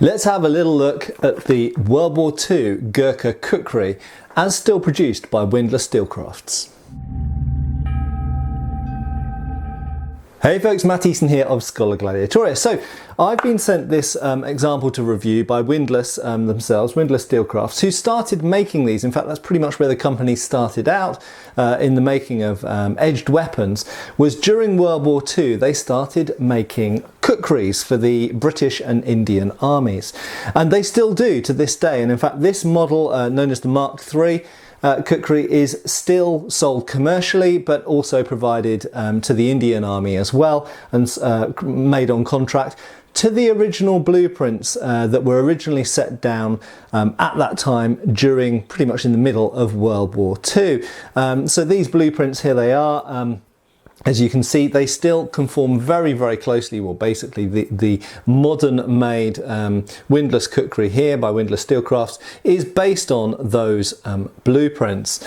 Let's have a little look at the World War II Gurkha Kukri as still produced by Windlass Steelcrafts. Hey folks, Matt Easton here of Schola Gladiatoria. So I've been sent this example to review by Windlass themselves, Windlass Steelcrafts, who started making these. In fact, that's pretty much where the company started out in the making of edged weapons, was during World War II. They started making kukris for the British and Indian armies. And they still do to this day. And in fact, this model, known as the Mk.3, Kukri is still sold commercially, but also provided to the Indian Army as well, and made on contract to the original blueprints that were originally set down at that time during pretty much in the middle of World War II. So these blueprints, here they are. As you can see, they still conform very, very closely. Well, basically the modern made Windlass Kukri here by Windlass Steelcrafts is based on those blueprints.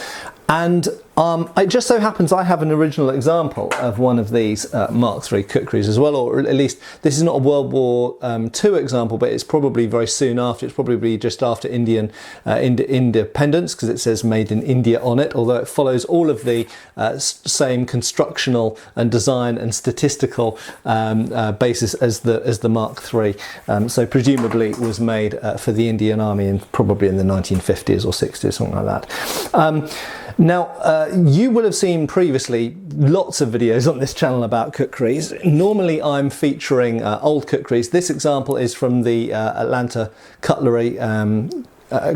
And it just so happens I have an original example of one of these Mk.3 Kukris as well, or at least this is not a World War II example, but it's probably very soon after. It's probably just after Indian independence, because it says made in India on it, although it follows all of the same constructional and design and statistical basis as the Mk.3. So presumably it was made for the Indian Army and probably in the 1950s or 60s, something like that. Now, you will have seen previously lots of videos on this channel about kukris. Normally I'm featuring old kukris. This example is from the Atlanta Cutlery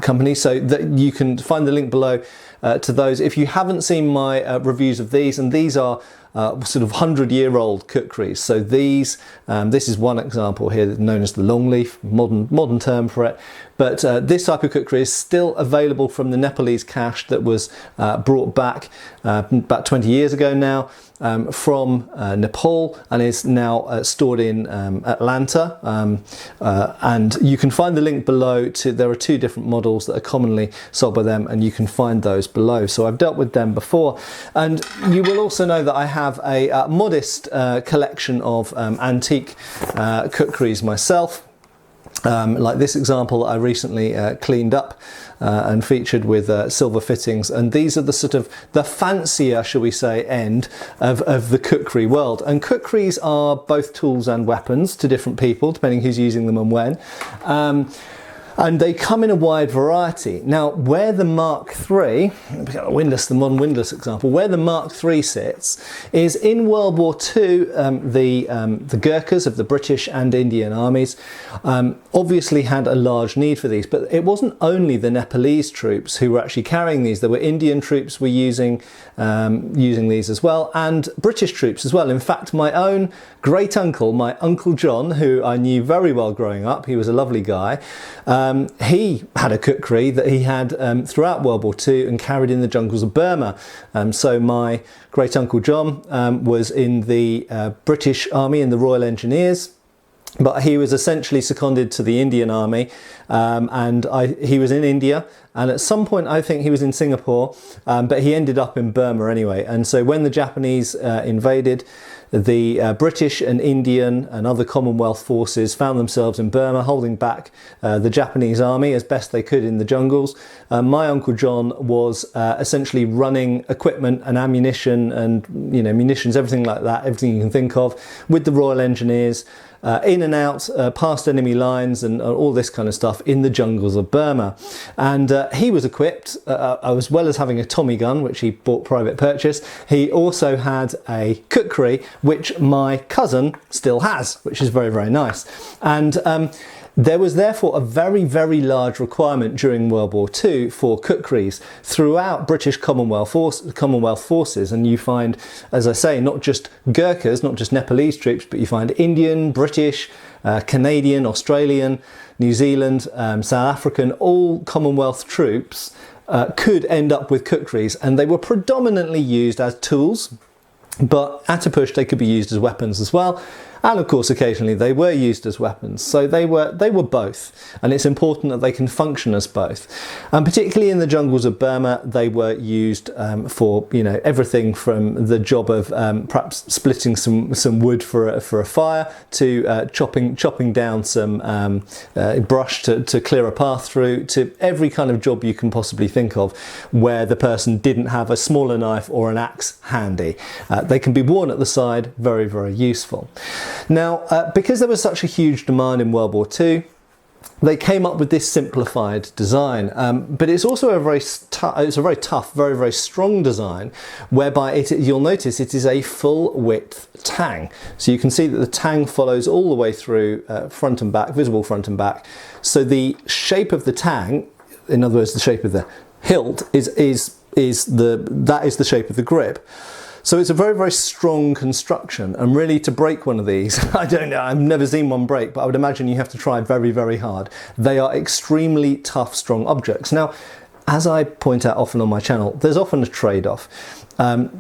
company, so that you can find the link below to those. If you haven't seen my reviews of these, and these are sort of 100-year-old kukris. So these, this is one example here known as the longleaf, modern term for it. But this type of kukri is still available from the Nepalese cache that was brought back about 20 years ago now from Nepal, and is now stored in Atlanta. And you can find the link below to, there are two different models that are commonly sold by them, and you can find those below. So I've dealt with them before. And you will also know that I have a modest collection of antique kukris myself. Like this example I recently cleaned up and featured with silver fittings, and these are the sort of the fancier, shall we say, end of the kukri world. And kukris are both tools and weapons to different people depending who's using them and when. And they come in a wide variety. Now, where the Mk.3, the modern Windlass example, where the Mk.3 sits is in World War II. The Gurkhas of the British and Indian armies obviously had a large need for these, but it wasn't only the Nepalese troops who were actually carrying these. There were Indian troops were using these as well, and British troops as well. In fact, my own great uncle, my Uncle John, who I knew very well growing up, he was a lovely guy. He had a kukri that he had throughout World War II and carried in the jungles of Burma. So my great uncle John was in the British Army in the Royal Engineers, but he was essentially seconded to the Indian Army, and he was in India, and at some point I think he was in Singapore, but he ended up in Burma anyway. And so when the Japanese invaded, the British and Indian and other Commonwealth forces found themselves in Burma, holding back the Japanese army as best they could in the jungles. My Uncle John was essentially running equipment and ammunition and munitions, everything like that, everything you can think of, with the Royal Engineers, in and out, past enemy lines and all this kind of stuff in the jungles of Burma. And he was equipped, as well as having a Tommy gun, which he bought private purchase, he also had a kukri, which my cousin still has, which is very, very nice. And there was therefore a very, very large requirement during World War II for kukris throughout British Commonwealth forces, and you find, as I say, not just Gurkhas, not just Nepalese troops, but you find Indian, British, Canadian, Australian, New Zealand, South African, all Commonwealth troops could end up with kukris, and they were predominantly used as tools, but at a push they could be used as weapons as well. And of course, occasionally they were used as weapons. So they were both. And it's important that they can function as both. And particularly in the jungles of Burma, they were used for, you know, everything from the job of perhaps splitting some wood for a fire to chopping down some brush to clear a path through, to every kind of job you can possibly think of where the person didn't have a smaller knife or an axe handy. They can be worn at the side, very, very useful. Now, because there was such a huge demand in World War II, they came up with this simplified design, but it's also a very tough, very, very strong design, whereby you'll notice it is a full width tang. So you can see that the tang follows all the way through front and back, visible front and back. So the shape of the tang, in other words, the shape of the hilt, is the shape of the grip. So it's a very, very strong construction, and really to break one of these, I don't know, I've never seen one break, but I would imagine you have to try very, very hard. They are extremely tough, strong objects. Now, as I point out often on my channel, there's often a trade-off.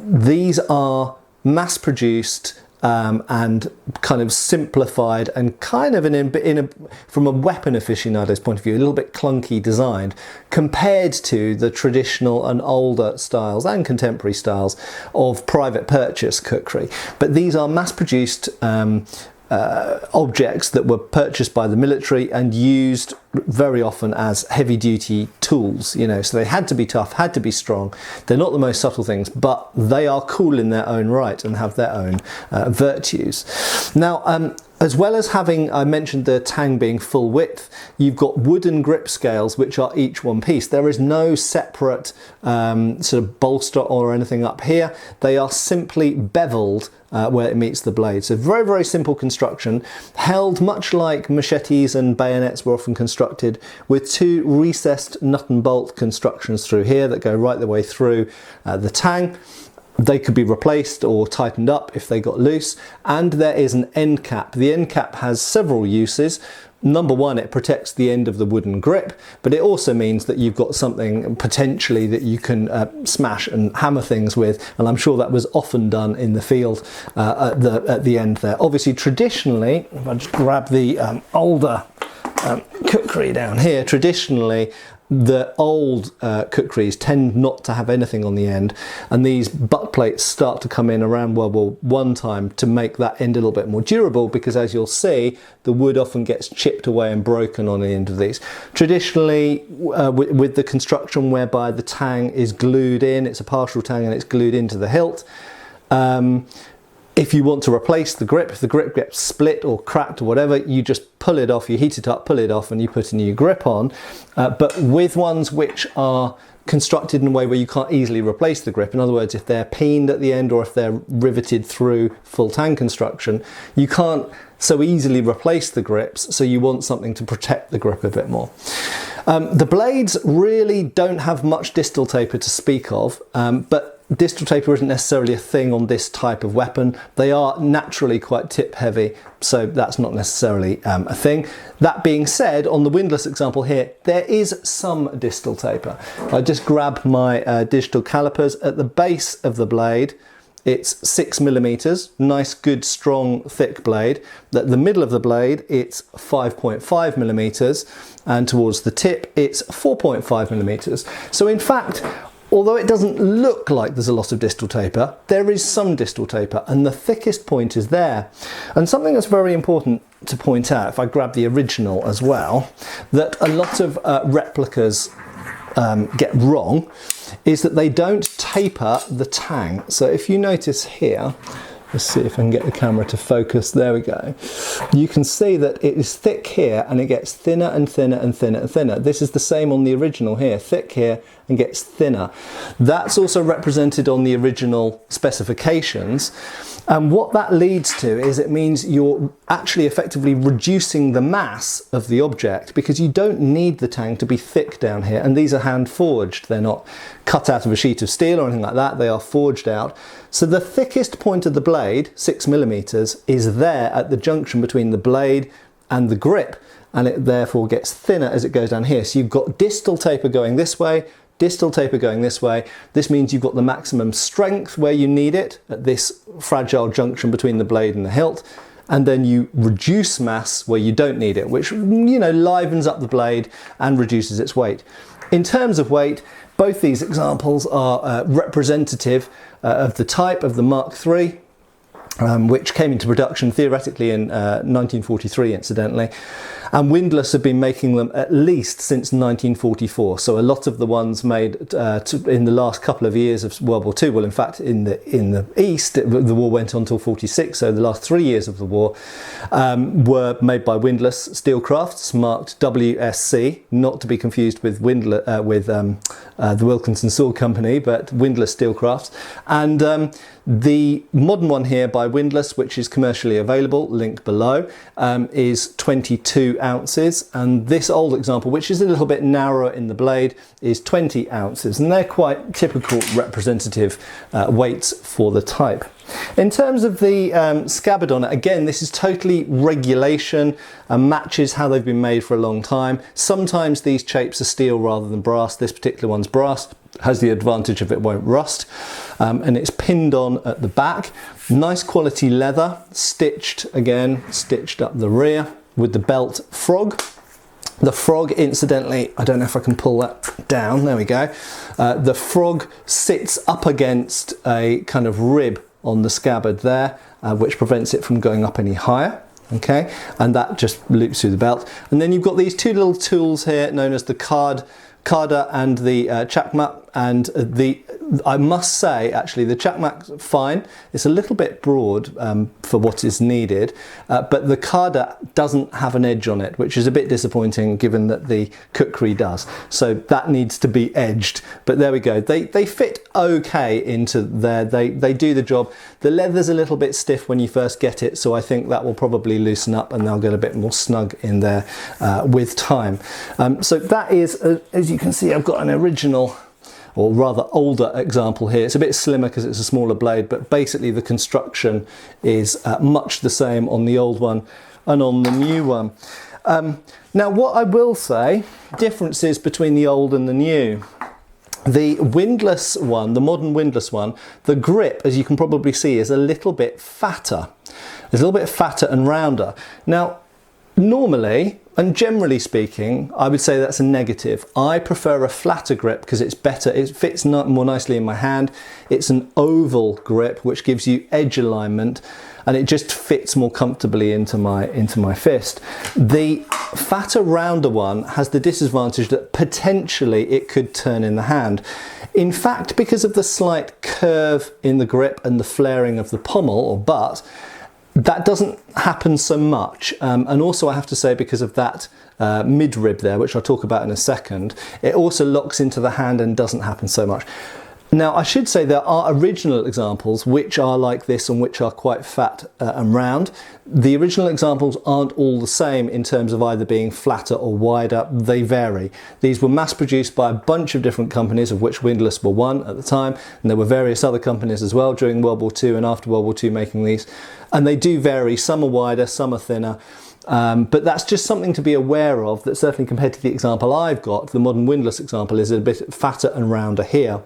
These are mass-produced and kind of simplified and kind of from a weapon aficionado's point of view, a little bit clunky designed compared to the traditional and older styles and contemporary styles of private purchase kukri. But these are mass-produced objects that were purchased by the military and used very often as heavy-duty tools, you know, so they had to be tough, had to be strong. They're not the most subtle things, but they are cool in their own right and have their own virtues. Now, as well as having, I mentioned the tang being full width, you've got wooden grip scales which are each one piece. There is no separate sort of bolster or anything up here. They are simply beveled where it meets the blade. So very, very simple construction, held much like machetes and bayonets were often constructed, with two recessed nut and bolt constructions through here that go right the way through the tang. They could be replaced or tightened up if they got loose, and there is an end cap. The end cap has several uses. Number one, it protects the end of the wooden grip, but it also means that you've got something potentially that you can smash and hammer things with, and I'm sure that was often done in the field at the end there. Obviously, traditionally, if I just grab the older kukri down here, traditionally, the old kukris tend not to have anything on the end, and these butt plates start to come in around World War I time to make that end a little bit more durable, because as you'll see, the wood often gets chipped away and broken on the end of these. Traditionally, with the construction whereby the tang is glued in, it's a partial tang and it's glued into the hilt, if you want to replace the grip, if the grip gets split or cracked or whatever, you just pull it off, you heat it up, pull it off, and you put a new grip on. But with ones which are constructed in a way where you can't easily replace the grip, in other words, if they're peened at the end or if they're riveted through full tang construction, you can't so easily replace the grips, so you want something to protect the grip a bit more. The blades really don't have much distal taper to speak of, but distal taper isn't necessarily a thing on this type of weapon. They are naturally quite tip heavy, so that's not necessarily a thing. That being said, on the windlass example here, there is some distal taper. I just grab my digital calipers. At the base of the blade, it's 6mm, nice, good, strong, thick blade. At the middle of the blade, it's 5.5mm, and towards the tip, it's 4.5mm. So in fact, although it doesn't look like there's a lot of distal taper, there is some distal taper, and the thickest point is there. And something that's very important to point out, if I grab the original as well, that a lot of replicas get wrong, is that they don't taper the tang. So if you notice here, let's see if I can get the camera to focus, there we go. You can see that it is thick here and it gets thinner and thinner and thinner and thinner. This is the same on the original here, thick here and gets thinner. That's also represented on the original specifications. And what that leads to is it means you're actually effectively reducing the mass of the object, because you don't need the tang to be thick down here. And these are hand forged. They're not cut out of a sheet of steel or anything like that. They are forged out. So the thickest point of the blade, 6mm, is there at the junction between the blade and the grip, and it therefore gets thinner as it goes down here. So you've got distal taper going this way, distal taper going this way. This means you've got the maximum strength where you need it at this fragile junction between the blade and the hilt, and then you reduce mass where you don't need it, which, you know, livens up the blade and reduces its weight. In terms of weight, both these examples are representative of the type of the Mk.3, which came into production theoretically in 1943, incidentally. And Windlass have been making them at least since 1944. So a lot of the ones made in the last couple of years of World War II, well, in fact, in the East, the war went on till 46. So the last 3 years of the war were made by Windlass Steelcrafts, marked WSC, not to be confused with the Wilkinson Sword Company, but Windlass Steelcrafts. And the modern one here by Windlass, which is commercially available, link below, is 22 ounces, and this old example, which is a little bit narrower in the blade, is 20 ounces, and they're quite typical representative weights for the type. In terms of the scabbard on it, again, this is totally regulation and matches how they've been made for a long time. Sometimes these shapes are steel rather than brass. This particular one's brass, has the advantage of it won't rust, and it's pinned on at the back. Nice quality leather, stitched up the rear with the belt frog. The frog, incidentally, I don't know if I can pull that down, there we go. The frog sits up against a kind of rib on the scabbard there, which prevents it from going up any higher. Okay, and that just loops through the belt. And then you've got these two little tools here known as the carder and the chakmak, and I must say, actually, the chakmak's fine. It's a little bit broad for what is needed, but the carder doesn't have an edge on it, which is a bit disappointing given that the Kukri does. So that needs to be edged, but there we go. They fit okay into there. They do the job. The leather's a little bit stiff when you first get it, so I think that will probably loosen up and they'll get a bit more snug in there with time. So that is, as you can see, I've got an original, or rather older example here. It's a bit slimmer because it's a smaller blade, but basically the construction is much the same on the old one and on the new one. Now, what I will say, differences between the old and the new. The Windlass one, the modern Windlass one, the grip, as you can probably see, is a little bit fatter. It's a little bit fatter and rounder. Now, normally, and generally speaking, I would say that's a negative. I prefer a flatter grip because it's better, it fits more nicely in my hand. It's an oval grip which gives you edge alignment, and it just fits more comfortably into my fist. The fatter, rounder one has the disadvantage that potentially it could turn in the hand. In fact, because of the slight curve in the grip and the flaring of the pommel or butt, that doesn't happen so much, and also I have to say, because of that mid-rib there, which I'll talk about in a second, it also locks into the hand and doesn't happen so much. Now, I should say there are original examples which are like this and which are quite fat and round. The original examples aren't all the same in terms of either being flatter or wider. They vary. These were mass produced by a bunch of different companies, of which Windlass were one at the time, and there were various other companies as well during World War II and after World War II making these, and they do vary. Some are wider, some are thinner. But that's just something to be aware of, that certainly compared to the example I've got, the modern Windlass example is a bit fatter and rounder here.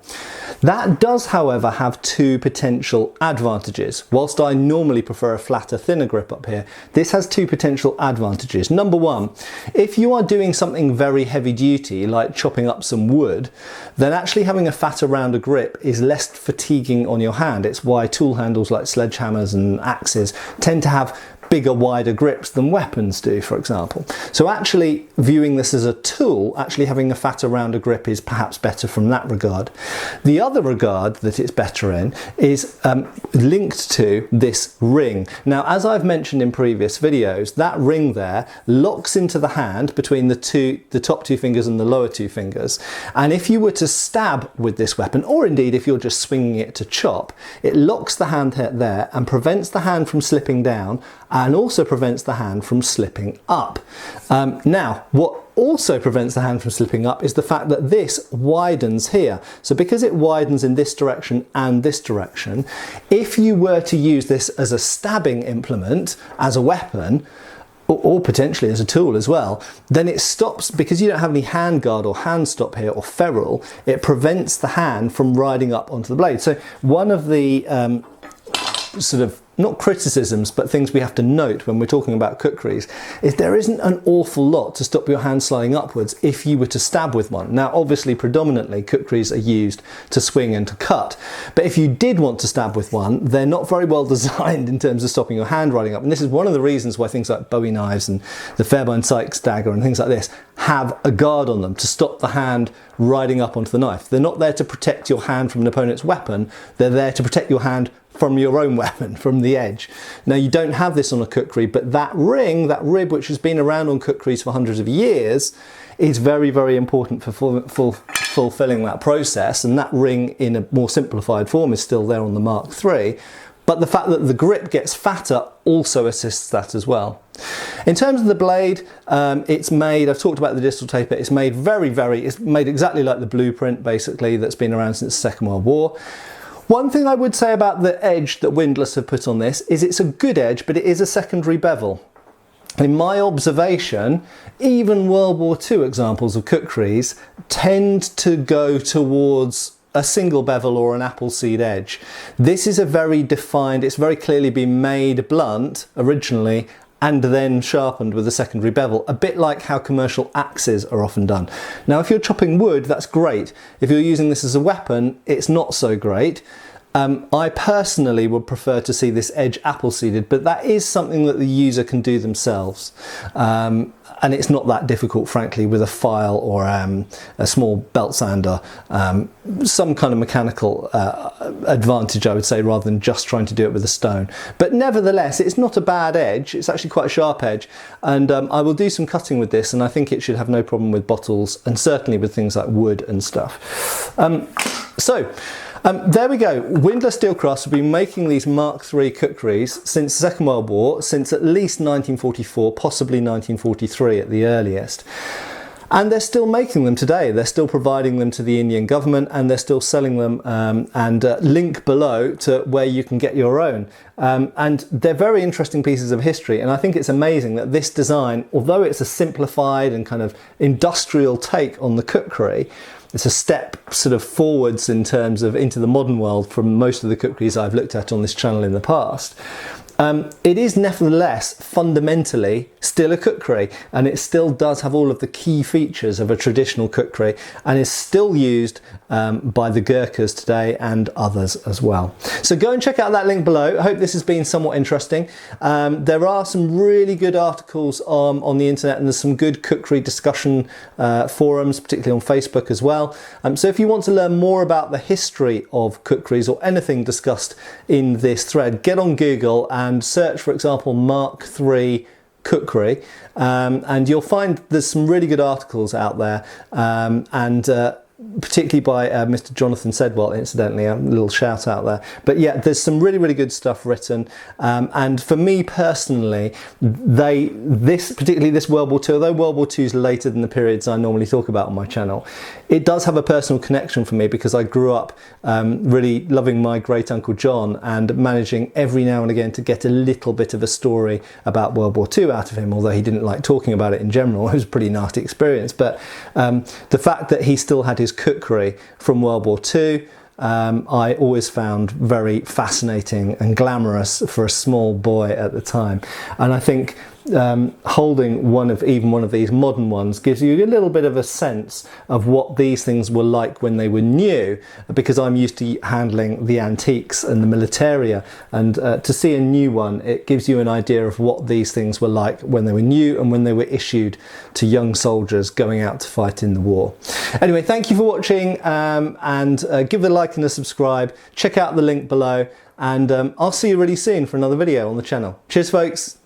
That does, however, have two potential advantages. Whilst I normally prefer a flatter, thinner grip up here, this has two potential advantages. Number one, if you are doing something very heavy duty, like chopping up some wood, then actually having a fatter, rounder grip is less fatiguing on your hand. It's why tool handles like sledgehammers and axes tend to have bigger, wider grips than weapons do, for example. So actually viewing this as a tool, actually having a fatter, rounder grip is perhaps better from that regard. The other regard that it's better in is linked to this ring. Now, as I've mentioned in previous videos, that ring there locks into the hand between the top two fingers and the lower two fingers. And if you were to stab with this weapon, or indeed if you're just swinging it to chop, it locks the hand there and prevents the hand from slipping down, and also prevents the hand from slipping up. Now, what also prevents the hand from slipping up is the fact that this widens here. So because it widens in this direction and this direction, if you were to use this as a stabbing implement, as a weapon, or potentially as a tool as well, then it stops, because you don't have any hand guard or hand stop here or ferrule, it prevents the hand from riding up onto the blade. So one of the sort of not criticisms, but things we have to note when we're talking about kukris, is there isn't an awful lot to stop your hand sliding upwards if you were to stab with one. Now, obviously, predominantly, kukris are used to swing and to cut. But if you did want to stab with one, they're not very well designed in terms of stopping your hand riding up. And this is one of the reasons why things like Bowie knives and the Fairbairn Sykes dagger and things like this have a guard on them to stop the hand riding up onto the knife. They're not there to protect your hand from an opponent's weapon. They're there to protect your hand from your own weapon, from the edge. Now, you don't have this on a kukri, but that ring, that rib, which has been around on kukris for hundreds of years, is very, very important for fulfilling that process. And that ring in a more simplified form is still there on the Mk.3. But the fact that the grip gets fatter also assists that as well. In terms of the blade, it's made, I've talked about the distal taper, it's made it's made exactly like the blueprint, basically, that's been around since the Second World War. One thing I would say about the edge that Windlass have put on this is it's a good edge, but it is a secondary bevel. In my observation, even World War II examples of kukris tend to go towards a single bevel or an apple seed edge. This is a very defined, it's very clearly been made blunt originally and then sharpened with a secondary bevel, a bit like how commercial axes are often done. Now, if you're chopping wood, that's great. If you're using this as a weapon, it's not so great. I personally would prefer to see this edge apple seeded, but that is something that the user can do themselves. And it's not that difficult, frankly, with a file or a small belt sander, some kind of mechanical advantage, I would say, rather than just trying to do it with a stone. But nevertheless, it's not a bad edge. It's actually quite a sharp edge. And I will do some cutting with this, and I think it should have no problem with bottles, and certainly with things like wood and stuff. There we go. Windlass Steelcrafts have been making these Mk.3 kukris since the Second World War, since at least 1944, possibly 1943 at the earliest. And they're still making them today. They're still providing them to the Indian government, and they're still selling them, and link below to where you can get your own. And they're very interesting pieces of history, and I think it's amazing that this design, although it's a simplified and kind of industrial take on the kukri, it's a step sort of forwards in terms of into the modern world from most of the kukris I've looked at on this channel in the past. It is nevertheless fundamentally still a kukri, and it still does have all of the key features of a traditional kukri, and is still used by the Gurkhas today and others as well. So go and check out that link below. I hope this has been somewhat interesting. There are some really good articles on the internet, and there's some good kukri discussion forums, particularly on Facebook as well. So if you want to learn more about the history of kukris or anything discussed in this thread, get on Google and search, for example, Mk.3 kukri, and you'll find there's some really good articles out there, particularly by Mr. Jonathan Sedwell, incidentally, a little shout out there. But yeah, there's some really, really good stuff written. And for me personally, particularly this World War II, although World War II is later than the periods I normally talk about on my channel, it does have a personal connection for me because I grew up really loving my great uncle John and managing every now and again to get a little bit of a story about World War II out of him, although he didn't like talking about it in general. It was a pretty nasty experience. But the fact that he still had his kukri from World War II, I always found very fascinating and glamorous for a small boy at the time. And I think holding even one of these modern ones gives you a little bit of a sense of what these things were like when they were new, because I'm used to handling the antiques and the militaria, and to see a new one, it gives you an idea of what these things were like when they were new and when they were issued to young soldiers going out to fight in the war. Anyway, thank you for watching, and give it a like and a subscribe. Check out the link below, and I'll see you really soon for another video on the channel. Cheers, folks.